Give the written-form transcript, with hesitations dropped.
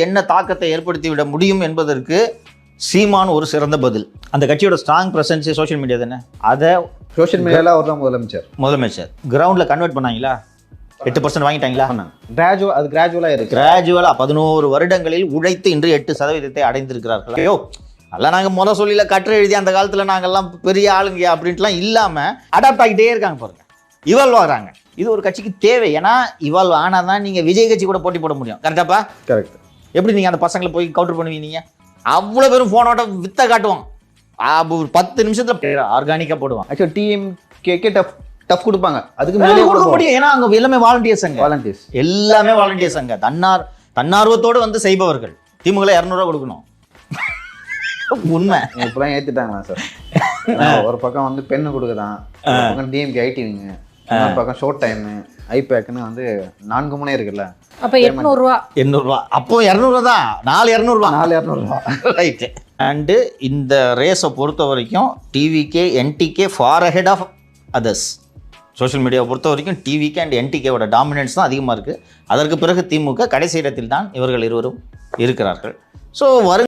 என்ன தாக்கத்தை ஏற்படுத்தி விட முடியும் என்பதற்கு சீமான் ஒரு சிறந்த பதில். அந்த கட்சியோட ஸ்ட்ராங் பிரசன்ஸ் சோஷியல் மீடியா தானே. அதை சோஷியல் மீடியாவில் அவர் தான் முதலமைச்சர் கிரவுண்டில் கன்வெர்ட் பண்ணாங்களா? 8% வாங்கிட்டாங்களா? கிராஜுவலாக இருக்கு. கிராஜுவலாக 11 வருடங்களில் உழைத்து இன்று 8% அடைந்திருக்கிறார்கள். ஐயோ அதெல்லாம் நாங்கள் சொல்லியில் கட்டுரை எழுதி அந்த காலத்தில் நாங்கள்லாம் பெரிய ஆளுங்க அப்படின்ட்டுலாம் இல்லாமல் அடாப்ட் ஆகிட்டே இருக்காங்க பாருங்க, இவால்வ் ஆகிறாங்க. இது ஒரு கட்சிக்கு தேவை. ஏன்னா இவால்வ் ஆனால் தான் நீங்கள் விஜய் கட்சி கூட போட்டி போட முடியும். கரெக்டாப்பா? கரெக்ட். எப்படி நீங்கள் அந்த பசங்களை போய் கவுண்டர் பண்ணுவீங்க? நீங்கள் அவ்வளோ பேரும் ஃபோனோட வித்தை காட்டுவாங்க. ஒரு 10 நிமிஷத்தில் ஆர்கானிக்காக போடுவாங்க. ஆக்சுவலி டிஎம்கேக்கே டஃப் கொடுப்பாங்க. அதுக்கு மேலே கொடுக்க முடியும். ஏன்னா அங்கே எல்லாமே வாலண்டியர்ஸ் எல்லாமே வாலண்டியர்ஸ். தன்னார்வத்தோடு வந்து செய்பவர்கள். திமுக 200 கொடுக்கணும். உண்மை. இப்பெல்லாம் ஏற்றிட்டாங்களா சார்? ஒரு பக்கம் வந்து பெண்ணு கொடுக்குதான், ஒரு பக்கம் டிஎம்கே ஐடிவிங்க, இன்னொரு பக்கம் ஷோர்ட் டைமு ஐபேக்குன்னு வந்து 4 முனை இருக்குல்ல. அப்போ 800 அப்போ 200 தான். 4 ரைட்டு. அண்டு இந்த ரேஸை பொறுத்த வரைக்கும் TVK NTK far ahead of others. Social மீடியாவை பொறுத்த வரைக்கும் டிவிகே அண்ட் என்டிகேவோட டாமினன்ஸ் தான் அதிகமாக இருக்குது. அதற்கு பிறகு திமுக கடைசி இடத்தில் தான் இவர்கள் இருவரும் இருக்கிறார்கள். ஸோ